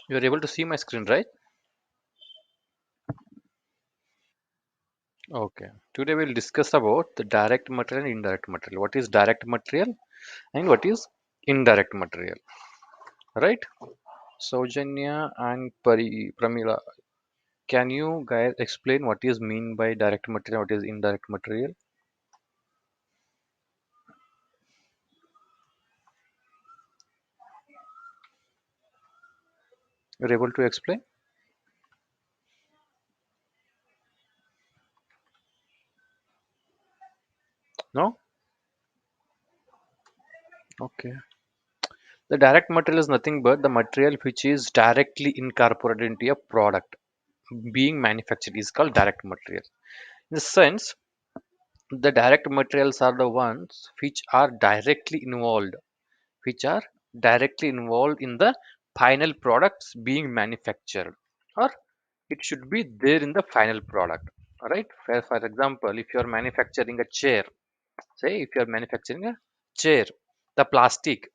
You're able to see my screen, right? Okay. Today we'll discuss about the direct material and indirect material. What is direct material and what is indirect material, right? Saujanya and Pramila, can you guys explain what is mean by direct material, what is indirect material? You're able to explain? No? Okay. The direct material is nothing but the material which is directly incorporated into a product being manufactured is called direct material. In the sense, the direct materials are the ones which are directly involved in the final products being manufactured, or it should be there in the final product. All right. For example, if you are manufacturing a chair, say if you are manufacturing a chair, the plastic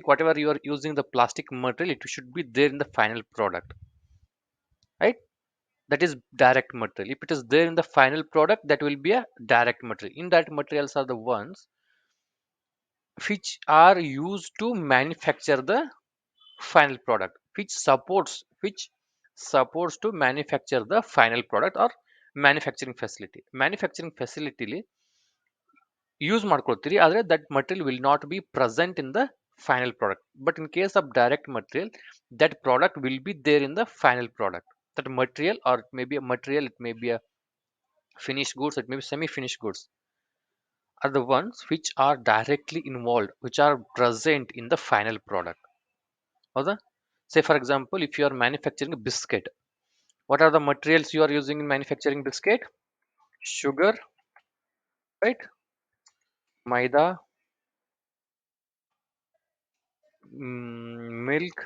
whatever you are using, the plastic material, it should be there in the final product, right? That is direct material. If it is there in the final product, that will be a direct material. Indirect materials are the ones which are used to manufacture the final product, which supports to manufacture the final product or manufacturing facility use ಮಾಡ್ಕೊಳ್ತೀರಿ, ಆದರೆ that material will not be present in the final product. But in case of direct material, that product will be there in the final product. That material, or it may be a material, it may be a finished goods, it may be semi finished goods, are the ones which are directly involved, which are present in the final product. ಹೌದಾ? Say for example, if you are manufacturing a biscuit, what are the materials you are using in manufacturing biscuit? Sugar, right? Maida, milk,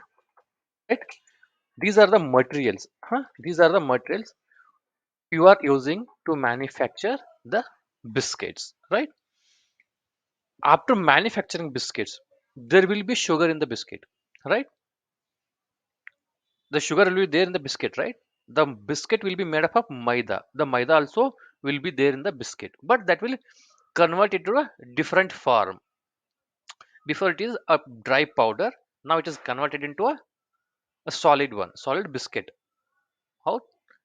right? These are the materials. These are the materials you are using to manufacture the biscuits, right? After manufacturing biscuits, there will be sugar in the biscuit, right? The sugar will be there in the biscuit, right? The biscuit will be made up of maida. The maida also will be there in the biscuit, but that will convert it to a different form. Before it is a dry powder, now it is converted into a solid one, solid biscuit. How?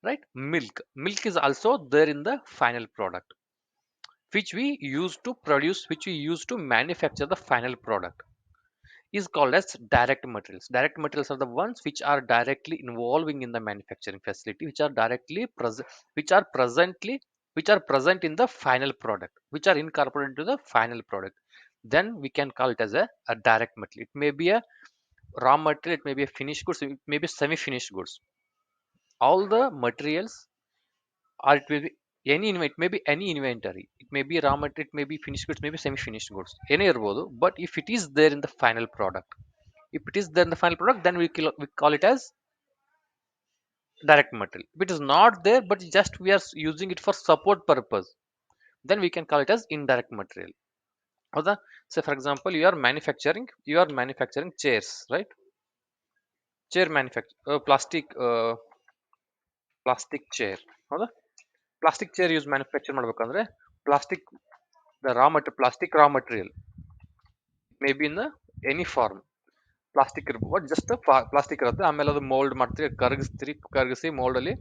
Right? Milk is also there in the final product, which we use to manufacture the final product, is called as direct materials. Direct materials are the ones which are directly involving in the manufacturing facility, which are presently which are present in the final product, which are incorporated into the final product. Then we can call it as a direct material. It may be a raw material, it may be a finished goods, it may be semi-finished goods. All the materials, or it will be it may be any inventory. It may be raw material, it may be finished goods, maybe semi-finished goods. Any ಇರ್ಬೋದು. But if it is there in the final product, if it is there in the final product, then we call it as direct material. If it is not there, but just we are using it for support purpose, then we can call it as indirect material. ಹೌದಾ? Say for example, you are manufacturing chairs, right? Chair manufacture plastic chair. ಹೌದಾ? Plastic chair use manufacture ಮಾಡ್ಬೇಕಂದ್ರೆ plastic the raw material plastic raw material may be in any form. Plastic ಇರ್ಬೋದು, just plastic ಇರುತ್ತೆ. ಆಮೇಲೆ ಅದು mould ಮಾಡ್ತೀರಿ, ಕರಗಿಸಿ mould ಅಲ್ಲಿ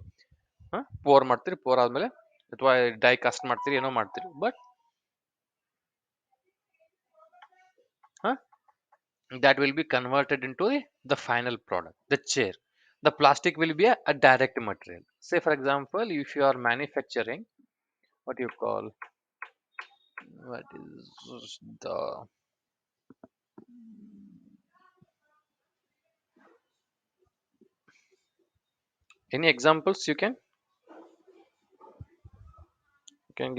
four ಮಾಡ್ತೀರಿ. ಪೋರ್ ಆದ್ಮೇಲೆ ಅಥವಾ ಡೈ ಕಾಸ್ಟ್ ಮಾಡ್ತೀರಿ, ಏನೋ ಮಾಡ್ತೀರಿ. But that will be converted into the final product, the chair. The plastic will be a direct material. Say for example, if you are manufacturing, what you call, what is the, any examples you can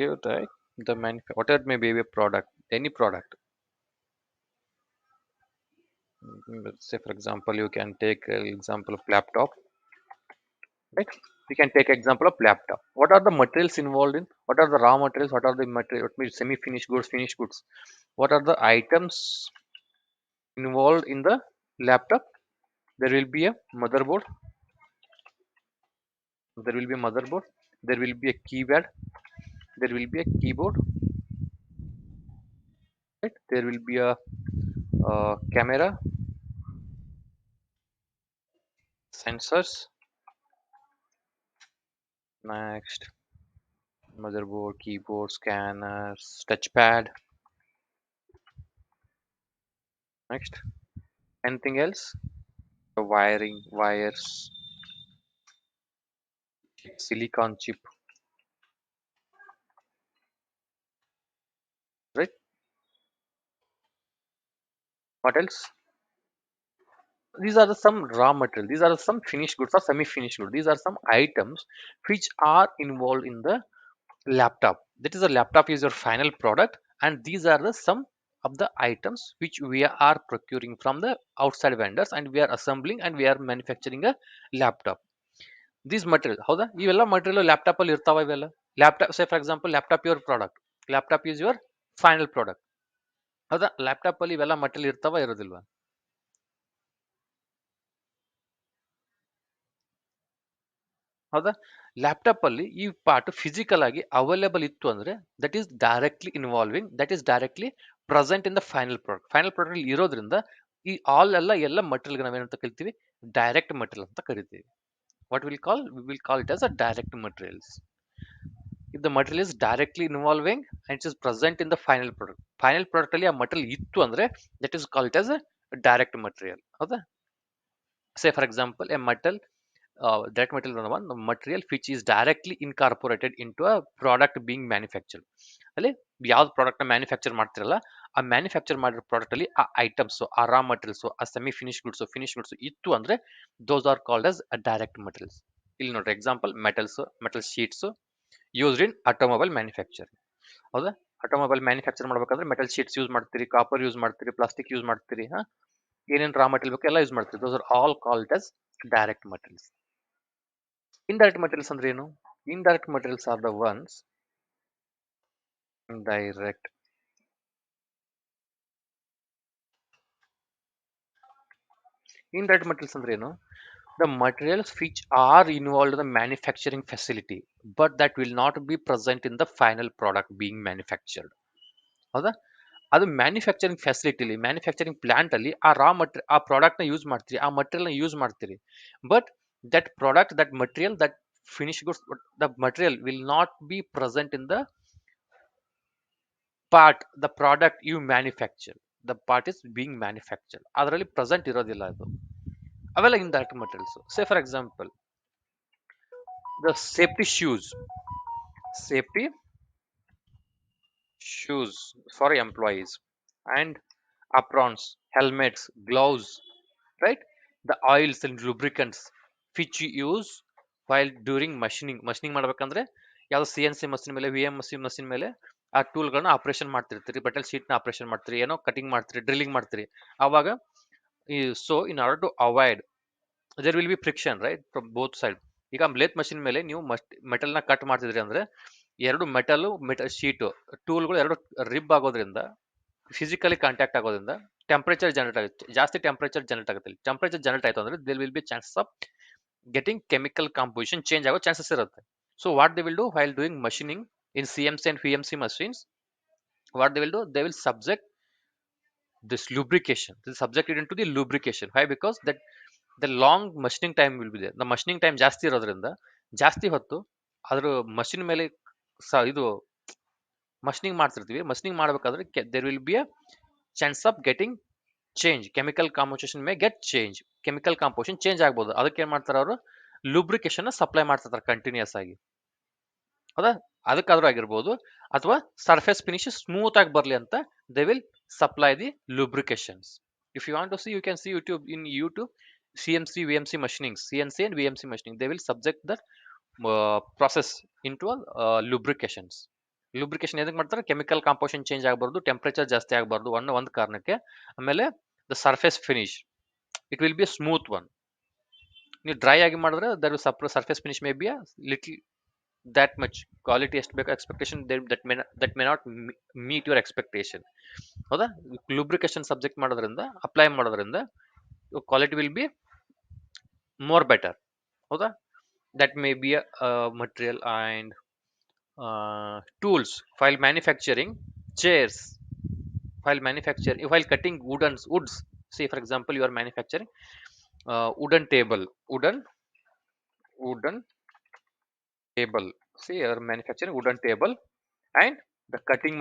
give it, right? The whatever may be a product, any product. Say for example, you can take example of laptop, right? We can take example of laptop. What are the materials involved in? What are the raw materials? What are the material? What means semi-finished goods, finished goods? What are the items involved in the laptop? there will be a motherboard, there will be a motherboard, there will be a keypad, there will be a keyboard, right? There will be a camera, sensors, next motherboard, keyboard, scanners, touchpad, next anything else? The wiring, wires, silicon chip, right? What else? These are the some raw material, these are some finished goods or semi-finished goods, these are some items which are involved in the laptop. That is, a laptop is your final product, and these are the some of the items which we are procuring from the outside vendors, and we are assembling and we are manufacturing a laptop. These material ಹೌದಾ, ಇವೆಲ್ಲ material laptop ಅಲ್ಲಿ ಇರ್ತಾವ. ಇವೆಲ್ಲ laptop, say for example laptop your product, laptop is your final product. ಹೌದಾ, laptop ಅಲ್ಲಿ ಇವೆಲ್ಲ material ಇರ್ತಾವ ಇರೋದಿಲ್ವಾ? ಹೌದಾ, ಲ್ಯಾಪ್ಟಾಪ್ ಅಲ್ಲಿ ಈ ಪಾರ್ಟ್ ಫಿಸಿಕಲ್ ಆಗಿ ಅವೈಲೇಬಲ್ ಇತ್ತು ಅಂದ್ರೆ that is directly involving, that is directly present in the final product. Final product ಇರೋದ್ರಿಂದ ಈ ಆಲ್ ಎಲ್ಲ ಮಟೀರಿಯಲ್ ನಾವೇನಂತ ಕರಿತೀವಿ, ಡೈರೆಕ್ಟ್ ಮಟೀರಿಯಲ್ ಅಂತ ಕರಿತೀವಿ. What will call, we will call it as a direct materials. If the material is directly involving and it is present in the final product, final product ಅಲ್ಲಿ ಆ material ಇತ್ತು ಅಂದ್ರೆ that is call it as a direct material. ಹೌದಾ, say for example a metal, direct material ಅನ್ನೋ ಒಂದು material which is directly incorporated into a product being manufactured. ಅಲ್ಲಿ ಯಾವ್ದು product ನ ಮ್ಯಾನುಫ್ಯಾಕ್ಚರ್ ಮಾಡ್ತಿರಲ್ಲ, ಆ ಮ್ಯಾನುಫ್ಯಾಕ್ಚರ್ ಮಾಡಿರೋ ಪ್ರಾಡಕ್ಟ್ ಅಲ್ಲಿ ಆ ಐಟಮ್ಸ್, ಆ ರಾ ಮಟೀರಿಯಲ್ಸ್, ಆ semi finish goods, finish goods ಇತ್ತು ಅಂದ್ರೆ those are called as direct materials. ಇಲ್ಲಿ ನೋಡ್ರಿ example, metal sheets used in automobile manufacture. ಹೌದಾ, ಆಟೋಮೊಬೈಲ್ ಮ್ಯಾನುಫ್ಯಾಕ್ಚರ್ ಮಾಡ್ಬೇಕಂದ್ರೆ ಮೆಟಲ್ ಶೀಟ್ಸ್ ಯೂಸ್ ಮಾಡ್ತೀರಿ, ಕಾಪರ್ ಯೂಸ್ ಮಾಡ್ತೀರಿ, ಪ್ಲಾಸ್ಟಿಕ್ ಯೂಸ್ ಮಾಡ್ತೀರಿ, ಏನೇನು ರಾ ಮಟೀರಿಯಲ್ ಬೇಕು ಎಲ್ಲ ಯೂಸ್ ಮಾಡ್ತೀವಿ. Those are all called as direct materials. Indirect materials ಅಂದ್ರೆ ಏನು? Indirect materials are the ones, indirect indirect materials ಅಂದ್ರೆ ಏನು? The materials which are involved in the manufacturing facility but that will not be present in the final product being manufactured. ಹೌದಾ, ಅದು manufacturing ಫೆಸಿಲಿಟಿಲಿ, manufacturing plant ಅಲ್ಲಿ ಆ raw material, ಆ product ನ use ಮಾಡ್ತೀರಿ, ಆ ಮಟೀರಿಯಲ್ ನ ಯೂಸ್ ಮಾಡ್ತೀರಿ. But that product, that material, that finish goods, the material will not be present in the part, the product you manufacture, the part is being manufacture, ಅದರಲ್ಲಿ present ಇರೋದಿಲ್ಲ ಅದು. ಅವೆಲ್ಲ indirect materials. Say for example the safety shoes, safety shoes for employees, and aprons, helmets, gloves, right? The oils and lubricants which you use while during machining. Machining ಮಾಡ್ಬೇಕಂದ್ರೆ ಯಾವ್ದು C N C machine ಮೇಲೆ, V M C machine ಮೇಲೆ ಆ ಟೂಲ್ಗಳನ್ನ operation ಮಾಡ್ತಿರ್ತೀರಿ, ಬಟಲ್ ಶೀಟ್ನ operation ಮಾಡ್ತೀರಿ, ಏನೋ cutting ಮಾಡ್ತೀರಿ, drilling ಮಾಡ್ತೀರಿ. ಆವಾಗ ಈ so in order to avoid there will be friction, right, from both side. ಈಗ ಲೇತ್ ಮಷಿನ್ ಮೇಲೆ ನೀವು ಮೆಟಲ್ನ ಕಟ್ ಮಾಡ್ತಿದ್ರಿ ಅಂದ್ರೆ ಎರಡು ಮೆಟಲ್ ಶೀಟ್ ಟೂಲ್ಗಳು ಎರಡು ರಿಬ್ ಆಗೋದ್ರಿಂದ, ಫಿಸಿಕಲಿ ಕಾಂಟ್ಯಾಕ್ಟ್ ಆಗೋದ್ರಿಂದ ಟೆಂಪರೇಚರ್ ಜನರೇಟ್ ಆಗುತ್ತೆ, ಜಾಸ್ತಿ ಟೆಂಪರೇಚರ್ ಜನರೇಟ್ ಆಗುತ್ತೆ. ಟೆಂಪರೇಚರ್ ಜನರೇಟ್ ಆಯ್ತು ಅಂದ್ರೆ there will be chances of getting chemical composition change ಆಗೋ ಚಾನ್ಸಸ್ ಇರುತ್ತೆ. So what they will do while doing machining in C M C and V M C machines, what they will do, they will subject this lubrication, this is subjected into the lubrication. Why? Because that the long machining time will be there. The machining time ಜಾಸ್ತಿ ಇರೋದ್ರಿಂದ ಜಾಸ್ತಿ ಹೊತ್ತು ಅದ್ರ machine ಮೇಲೆ ಇದು machining ಮಾಡ್ತಿರ್ತೀವಿ. Machining ಮಾಡಬೇಕಾದ್ರೆ there will be a chance of getting change, chemical composition may get change, chemical composition change ಆಗ್ಬೋದು. ಅದಕ್ಕೆ ಏನ್ ಮಾಡ್ತಾರೆ ಅವರು, ಲುಬ್ರಿಕೇಶನ್ ಸಪ್ಲೈ ಮಾಡ್ತಿರ್ತಾರೆ ಕಂಟಿನ್ಯೂಸ್ ಆಗಿ. ಹೌದಾ, ಅದಕ್ಕಾದ್ರೂ ಆಗಿರ್ಬೋದು, ಅಥವಾ ಸರ್ಫೇಸ್ ಫಿನಿಶ್ ಸ್ಮೂತ್ ಆಗಿ ಬರಲಿ ಅಂತ they will supply the lubrications. If you want to see, you can see YouTube CNC VMC machining, CNC and VMC machining, they will subject the process into lubrications. Lubrication ಎದಕ್ಕೆ ಮಾಡ್ತಾರೆ? Chemical composition change ಆಗಬಾರ್ದು, temperature ಜಾಸ್ತಿ ಆಗಬಾರ್ದು ಅನ್ನೋ ಒಂದು ಕಾರಣಕ್ಕೆ. ಆಮೇಲೆ the surface finish, it will be smooth one. ನೀವು ಡ್ರೈ ಆಗಿ ಮಾಡಿದ್ರೆ the surface finish may be a little that much quality ಎಷ್ಟು ಬೇಕು expectation, that may not meet your expectation. ಹೌದಾ, ಲುಬ್ರಿಕೇಶನ್ ಸಬ್ಜೆಕ್ಟ್ ಮಾಡೋದ್ರಿಂದ, ಅಪ್ಲೈ ಮಾಡೋದ್ರಿಂದ quality will be more better. ಹೌದಾ? That may be a material and tools while manufacturing chairs, while cutting woods. Say for example you are manufacturing wooden table, wooden table. See, you are manufacturing wooden table and the cutting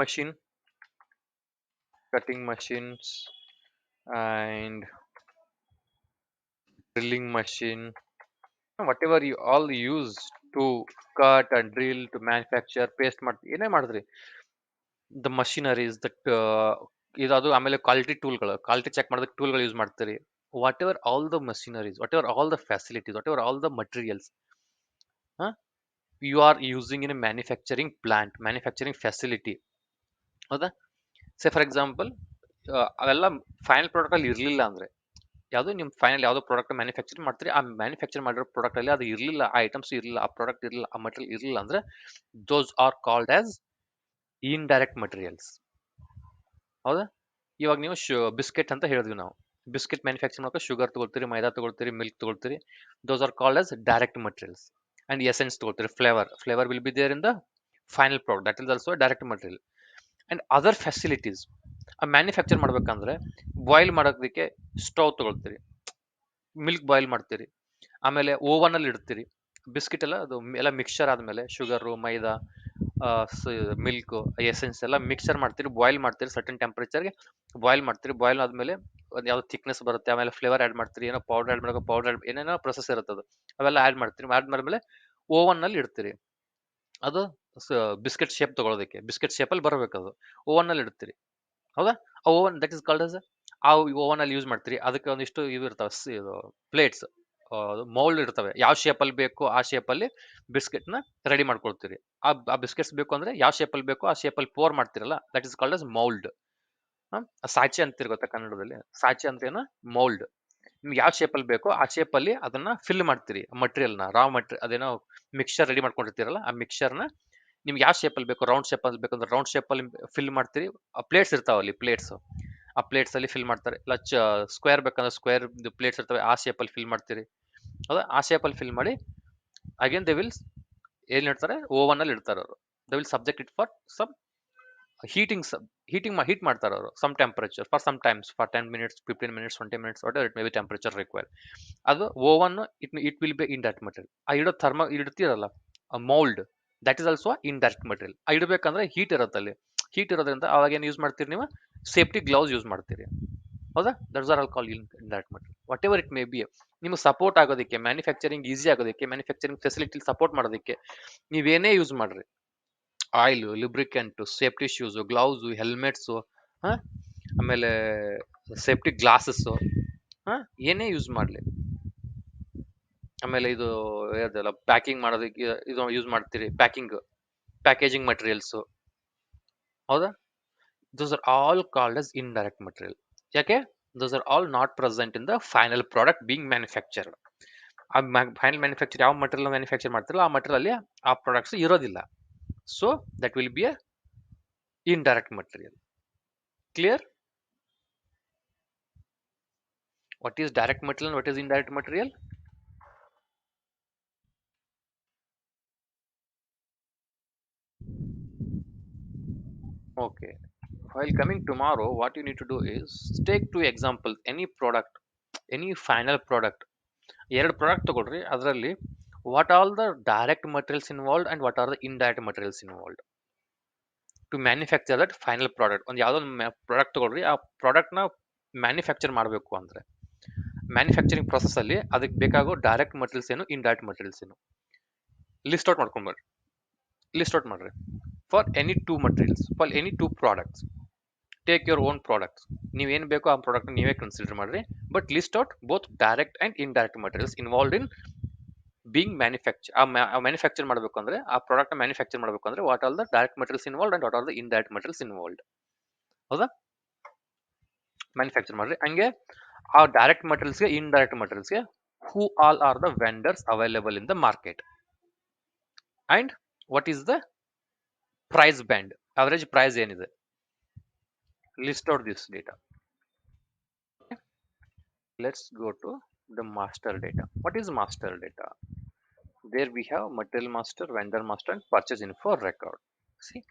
machines and drilling machine, whatever you all use to cut and drill to manufacture paste ಏನೇ ಮಾಡಿದ್ರಿ, the machineries that ಇದದು, ಆಮೇಲೆ quality check ಮಾಡೋದಕ್ಕೆ ಟೂಲ್ಗಳು use ಮಾಡ್ತೀರಿ. Whatever all the machineries, whatever all the facilities, whatever all the materials you are using in a manufacturing plant, manufacturing facility. ಹೌದಾ? Say for example ಅವೆಲ್ಲ final product ಅಲ್ಲಿ ಇರಲಿಲ್ಲ ಅಂದ್ರೆ, ಯಾವುದು ನಿಮ್ಮ ಫೈನಲ್ ಯಾವುದೋ product manufacturing ಮಾಡ್ತೀರಿ, ಆ ಮ್ಯಾನುಫ್ಯಾಕ್ಚರ್ ಮಾಡಿರೋ ಪ್ರಾಡಕ್ಟ್ ಅಲ್ಲಿ ಅದು ಇರಲಿಲ್ಲ, ಆ ಐಟಮ್ಸ್ ಇರಲಿಲ್ಲ, ಆ ಪ್ರಾಡಕ್ಟ್ ಇರಲಿಲ್ಲ, ಆ ಮಟೀರಿಯಲ್ ಇರಲಿಲ್ಲ ಅಂದ್ರೆ those are called as indirect materials. ಹೌದಾ? ಇವಾಗ ನೀವು ಬಿಸ್ಕೆಟ್ ಅಂತ ಹೇಳಿದ್ವಿ ನಾವು. ಬಿಸ್ಕೆಟ್ ಮ್ಯಾನುಫ್ಯಾಕ್ಚರ್ ಮಾಡೋಕೆ ಶುಗರ್ ತಗೊಳ್ತೀರಿ, ಮೈದಾ ತಗೊಳ್ತೀರಿ, ಮಿಲ್ಕ್ ತಗೊಳ್ತೀರಿ. Those are called as direct materials. And essence ತಗೊಳ್ತೀರಿ, flavour will be there in the final product, that is also direct material. And other facilities, ಆ ಮ್ಯಾನುಫ್ಯಾಕ್ಚರ್ ಮಾಡ್ಬೇಕಂದ್ರೆ ಬಾಯ್ಲ್ ಮಾಡೋದಕ್ಕೆ ಸ್ಟವ್ ತಗೊಳ್ತೀರಿ, milk boil ಮಾಡ್ತೀರಿ, ಆಮೇಲೆ ಓವನ್ ಅಲ್ಲಿ ಇಡ್ತೀರಿ. Biscuit ಎಲ್ಲ ಅದು ಎಲ್ಲ ಮಿಕ್ಸ್ಚರ್ ಆದ್ಮೇಲೆ ಶುಗರು, ಮೈದಾ, ಮಿಲ್ಕ್, ಎಸೆನ್ಸ್ ಎಲ್ಲ ಮಿಕ್ಸರ್ ಮಾಡ್ತೀರಿ, ಬಾಯ್ಲ್ ಮಾಡ್ತೀರಿ, ಸರ್ಟನ್ ಟೆಂಪರೇಚರ್ಗೆ ಬಾಯ್ಲ್ ಮಾಡ್ತೀರಿ. ಬಾಯ್ಲ್ ಆದ್ಮೇಲೆ ಒಂದು ಯಾವ್ದು ಥಿಕ್ನೆಸ್ ಬರುತ್ತೆ, ಆಮೇಲೆ ಫ್ಲೇವರ್ ಆಡ್ ಮಾಡ್ತೀರಿ, ಏನೋ ಪೌಡರ್ ಆಡ್ ಮಾಡಬೇಕು, ಏನೇನೋ ಪ್ರೊಸೆಸ್ ಇರುತ್ತೆ, ಅದು ಅವೆಲ್ಲ ಆಡ್ ಮಾಡ್ತೀರಿ. ಆಡ್ ಮಾಡಿದ್ಮೇಲೆ ಓವನ್ ನಲ್ಲಿ ಇಡ್ತೀರಿ. ಅದು ಬಿಸ್ಕೆಟ್ ಶೇಪ್ ತಗೊಳ್ಳೋದಕ್ಕೆ, ಬಿಸ್ಕೆಟ್ ಶೇಪ್ ಅಲ್ಲಿ ಬರಬೇಕು, ಅದು ಓವನ್ ನಲ್ಲಿ ಇಡ್ತೀರಿ. ಹೌದಾ? Oven that is called as, ಆ ಓವನ್ ಅಲ್ಲಿ ಯೂಸ್ ಮಾಡ್ತೀರಿ. ಅದಕ್ಕೆ ಒಂದಿಷ್ಟು ಇವು ಇರ್ತಾವೆ, ಪ್ಲೇಟ್ಸ್, ಮೌಲ್ಡ್ ಇರ್ತವೆ. ಯಾವ ಶೇಪ್ ಅಲ್ಲಿ ಬೇಕು ಆ ಶೇಪ್ ಅಲ್ಲಿ ಬಿಸ್ಕೆಟ್ ನ ರೆಡಿ ಮಾಡ್ಕೊಳ್ತೀರಿ. ಆ ಬಿಸ್ಕೆಟ್ಸ್ ಬೇಕು ಅಂದ್ರೆ ಯಾವ ಶೇಪ್ ಅಲ್ಲಿ ಬೇಕು ಆ ಶೇಪ್ ಅಲ್ಲಿ ಪೋರ್ ಮಾಡ್ತಿರಲ್ಲ, that is called as mould. ಸಾಚೆ ಅಂತೀರಿ ಗೊತ್ತಾ ಕನ್ನಡದಲ್ಲಿ? ಸಾಚೆ ಅಂದ್ರೆ ಏನು? ಮೌಲ್ಡ್. ನಿಮ್ಗೆ ಯಾವ ಶೇಪ್ ಅಲ್ಲಿ ಬೇಕೋ ಆ ಶೇಪ್ ಅಲ್ಲಿ ಅದನ್ನ ಫಿಲ್ ಮಾಡ್ತೀರಿ. ಮಟೀರಿಯಲ್ ನ, ರಾ ಮಟೀರಿಯಲ್, ಅದೇನೋ ಮಿಕ್ಸ್ಚರ್ ರೆಡಿ ಮಾಡ್ಕೊಂಡಿರ್ತೀರಲ್ಲ, ಆ ಮಿಕ್ಸ್ಚರ್ ನ ನಿಮ್ಗೆ ಯಾವ ಶೇಪ್ ಅಲ್ಲಿ ಬೇಕು, ರೌಂಡ್ ಶೇಪ್ ಅಲ್ಲಿ ಬೇಕಂದ್ರೆ ರೌಂಡ್ ಶೇಪ್ ಅಲ್ಲಿ ಫಿಲ್ ಮಾಡ್ತೀರಿ. ಪ್ಲೇಟ್ಸ್ ಇರ್ತಾವ ಅಲ್ಲಿ, ಪ್ಲೇಟ್ಸ್, ಆ ಪ್ಲೇಟ್ಸ್ ಅಲ್ಲಿ ಫಿಲ್ ಮಾಡ್ತಾರೆ. ಇಲ್ಲ ಸ್ಕ್ವೇರ್ ಬೇಕಂದ್ರೆ ಸ್ಕ್ವೇರ್ ಪ್ಲೇಟ್ಸ್ ಇರ್ತವೆ, ಆ ಶೇಪ್ ಅಲ್ಲಿ ಫಿಲ್ ಮಾಡ್ತೀರಿ. ಹೌದಾ? ಆ ಶೇಪ್ ಅಲ್ಲಿ ಫಿಲ್ ಮಾಡಿ ಅಗೇನ್ ದೇ ವಿಲ್ ಏನ್ ಇಡ್ತಾರೆ, ಓವನ್ ಅಲ್ಲಿ ಇಡ್ತಾರೆ ಅವರು. They will subject it for some heating, heat ಮಾಡ್ತಾರೆ ಅವರು, some temperature for some times, for 10 minutes, 15 minutes, 20 minutes, whatever it may be temperature require. ಅದು oven, it will be in that material. ಆ ಇಡೋ ಇಡ್ತೀರಲ್ಲ mould, that is also indirect material. ಆ ಇಡಬೇಕಂದ್ರೆ heat ಇರುತ್ತೆ ಅಲ್ಲಿ, heat ಇರೋದ್ರಿಂದ ಅವಾಗ ಏನು ಯೂಸ್ ಮಾಡ್ತೀರಿ ನೀವು? ಸೇಫ್ಟಿ ಗ್ಲೌಸ್ ಯೂಸ್ ಮಾಡ್ತೀರಿ. ಹೌದಾ? That's are all call in direct material. What ever it may B, ನಿಮ್ಗೆ ಸಪೋರ್ಟ್ ಆಗೋದಕ್ಕೆ, ಮ್ಯಾನುಫ್ಯಾಕ್ಚರಿಂಗ್ ಈಸಿ ಆಗೋದಕ್ಕೆ, ಮ್ಯಾನುಫ್ಯಾಕ್ಚರಿಂಗ್ ಫೆಸಿಲಿಟಿ ಸಪೋರ್ಟ್ ಮಾಡೋದಕ್ಕೆ ನೀವೇನೇ ಯೂಸ್ ಮಾಡ್ರಿ, oil, lubricant, safety shoes, gloves, helmets, ಆಮೇಲೆ ಸೇಫ್ಟಿ ಗ್ಲಾಸಸ್, ಏನೇ ಯೂಸ್ ಮಾಡಲಿ, ಆಮೇಲೆ ಇದು ಅದೆಲ್ಲ ಪ್ಯಾಕಿಂಗ್ ಮಾಡೋದಕ್ಕೆ ಇದು ಯೂಸ್ ಮಾಡ್ತೀರಿ, ಪ್ಯಾಕೇಜಿಂಗ್ ಮಟೀರಿಯಲ್ಸ್. ಹೌದಾ? Those are all called as indirect material. ಯಾಕೆ? Those are all not present in the final product being manufactured. ಆ ಫೈನಲ್ ಮ್ಯಾನುಫ್ಯಾಕ್ಚರ್ ಯಾವ ಮಟೀರಿಯಲ್ ಮ್ಯಾನುಫ್ಯಾಕ್ಚರ್ ಮಾಡ್ತಿರಲ್ಲ ಆ ಮಟೀರಿಯಲ್ ಅಲ್ಲಿ ಆ ಪ್ರಾಡಕ್ಟ್ಸ್ ಇರೋದಿಲ್ಲ. So that will be a indirect material. Clear? What is direct material and what is indirect material? Okay. While coming tomorrow, what you need to do is take two examples, any product, any final product. ಎರಡು product ತಗೊಳ್ರಿ, ಅದರಲ್ಲಿ what all the direct materials involved and what are the indirect materials involved to manufacture that final product. ಒಂದು ಯಾವುದೋ product ತಗೊಳ್ರಿ, ಆ ಪ್ರಾಡಕ್ಟ್ನ manufacture ಮಾಡಬೇಕು ಅಂದರೆ ಮ್ಯಾನುಫ್ಯಾಕ್ಚರಿಂಗ್ ಪ್ರೊಸೆಸ್ ಅಲ್ಲಿ ಅದಕ್ಕೆ ಬೇಕಾಗೋ ಡೈರೆಕ್ಟ್ ಮಟೀರಿಯಲ್ಸ್ ಏನು, ಇಂಡೈರೆಕ್ಟ್ ಮಟೀರಿಯಲ್ಸ್ ಏನು, ಲಿಸ್ಟ್ ಔಟ್ ಮಾಡ್ಕೊಂಡ್ಬರ್ರಿ. ಲಿಸ್ಟ್ ಔಟ್ ಮಾಡ್ರಿ for any two materials, for any two products. Take your own products, ನೀವೇನು ಬೇಕೋ ಆ ಪ್ರಾಡಕ್ಟ್ ನೀವೇ ಕನ್ಸಿಡರ್ ಮಾಡ್ರಿ. But list out both direct and indirect materials involved in being manufacture. ಆ manufacture ಮಾಡಬೇಕು ಅಂದ್ರೆ, ಆ ಪ್ರಾಡಕ್ಟ್ ಮ್ಯಾನುಫ್ಯಾಕ್ಚರ್ ಮಾಡಬೇಕು ಅಂದ್ರೆ what all the direct materials involved and what are the indirect materials involved. ಹೌದಾ? ಮ್ಯಾನುಫ್ಯಾಕ್ಚರ್ ಮಾಡ್ರಿ. ಹಂಗೆ ಆ ಡೈರೆಕ್ಟ್ ಮಟೀರಿಯಲ್ಸ್ಗೆ, ಇಂಡೈರೆಕ್ಟ್ ಮಟೀರಿಯಲ್ಸ್ಗೆ who all are the vendors available in the market and what is the price band, average price ಏನಿದೆ. List out this data. Let's go to The master data. What is master data? There we have material master, vendor master, and purchase info record. See,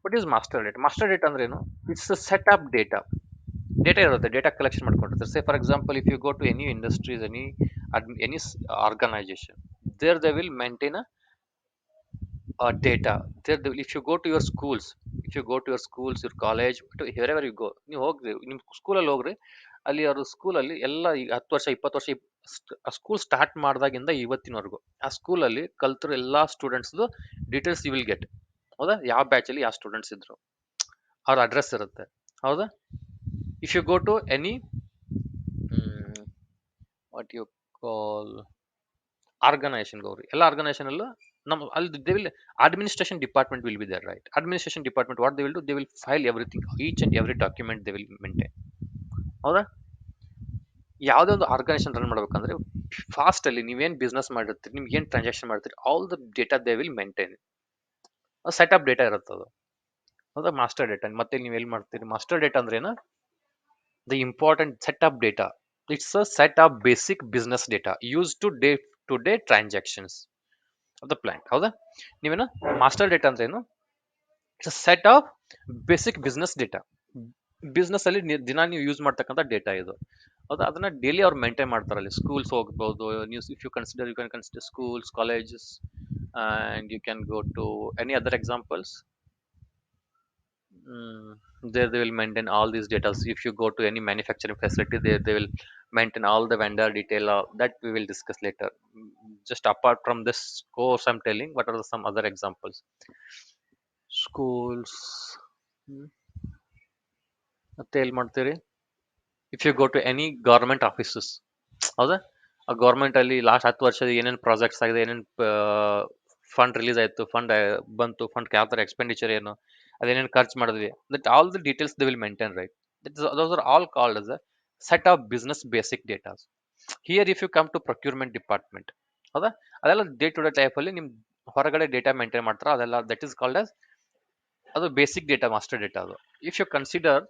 what is master data? Master data ಅಂದ್ರೆ ಏನು? It's a set up data. Data ಇರುತ್ತೆ, data collection ಮಾಡ್ಕೊಂಡಿರ್ತಾರೆ. Say for example, if you go to any industries, any organization, there they will maintain data. There if you go to your schools, your college, wherever you go, ನೀವು ಹೋಗ್ರಿ ನಿಮ್ಮ ಸ್ಕೂಲಲ್ಲಿ ಹೋಗ್ರಿ, ಅಲ್ಲಿ ಅವರು ಸ್ಕೂಲಲ್ಲಿ ಎಲ್ಲ ಈಗ 10 ವರ್ಷ 20 ವರ್ಷ ಆ ಸ್ಕೂಲ್ ಸ್ಟಾರ್ಟ್ ಮಾಡಿದಾಗಿಂದ ಇವತ್ತಿನವರೆಗೂ ಆ ಸ್ಕೂಲಲ್ಲಿ ಕಲ್ತಿರೋ ಎಲ್ಲ ಸ್ಟೂಡೆಂಟ್ಸ್ದು ಡೀಟೇಲ್ಸ್ ಯು ವಿಲ್ ಗೆಟ್. ಹೌದಾ? ಯಾವ ಬ್ಯಾಚಲ್ಲಿ ಯಾವ ಸ್ಟೂಡೆಂಟ್ಸ್ ಇದ್ರು, ಅವ್ರ ಅಡ್ರೆಸ್ ಇರುತ್ತೆ. ಹೌದಾ? If you go to any what you call organisation ಹೋಗ್ರಿ, ಎಲ್ಲ ಆರ್ಗನೈಸೇಷನ್ ಅಲ್ಲೂ ನಮ್ಮ ಅಲ್ಲಿ they will administration department will be there, right? Administration department what they will do, they will file everything, each and every document they will maintain. ಹೌದಾ? ಯಾವುದೇ ಒಂದು organisation run ಮಾಡ್ಬೇಕಂದ್ರೆ fast ಅಲ್ಲಿ ನೀವೇನ್ ಬಿಸ್ನೆಸ್ ಮಾಡಿರ್ತೀರಿ, ನಿಮ್ಗೆ ಏನ್ ಟ್ರಾನ್ಸಾಕ್ಷನ್ ಮಾಡ್ತೀರಿ, all the data they will maintain. Set up data ಇರುತ್ತೆ ಅದು. ಹೌದಾ? Master data. ಮತ್ತೆ ನೀವು ಎಲ್ಲಿ ಮಾಡ್ತೀರಿ? ಮಾಸ್ಟರ್ ಡೇಟಾ ಅಂದ್ರೆ ಏನು? The important setup data. It's a set of basic business data used to day transactions of the plant. ಹೌದಾ? ನೀವೇನು ಮಾಸ್ಟರ್ ಡೇಟಾ ಅಂದ್ರೆ ಏನು? It's a set of basic business data. Business ಅಲ್ಲಿ ದಿನ ನೀವು ಯೂಸ್ ಮಾಡ್ತಕ್ಕಂಥ ಡೇಟಾ ಇದು. ಹೌದಾ? ಅದನ್ನ ಡೈಲಿ ಅವ್ರು ಮೇಂಟೈನ್ ಮಾಡ್ತಾರಲ್ಲಿ. ಸ್ಕೂಲ್ಸ್ ಹೋಗ್ಬೋದು, news if you consider, you can consider schools, colleges, and you can go to any other examples. There they will maintain all these data. If you go to any manufacturing facility, they will maintain all the vendor detail. That we will discuss later. Just apart from this course, I'm telling what are some other examples. Schools. ಮತ್ತೆ ಎಲ್ಲಿ ಮಾಡ್ತೀರಿ? If you go to any government offices, ಹೌದಾ? ಆ government ಅಲ್ಲಿ last 10 ವರ್ಷದ ಏನೇನು projects ಆಗಿದೆ, ಏನೇನು ಫಂಡ್ ರಿಲೀಸ್ ಆಯ್ತು, ಫಂಡ್ ಬಂತು, ಫಂಡ್ ಯಾವ ತರ ಎಕ್ಸ್ಪೆಂಡಿಚರ್ ಏನು, ಅದೇನೇನು ಖರ್ಚು ಮಾಡಿದ್ವಿ, that all the details they will maintain, right? Those are all called as a set of business basic data. Here if you come to procurement department, ಹೌದಾ? ಅದೆಲ್ಲ day to day life ಅಲ್ಲಿ ನಿಮ್ ಹೊರಗಡೆ data maintain ಮಾಡ್ತಾರ, ಅದೆಲ್ಲ that is called as ಅದು basic data, master data ಅದು. If you consider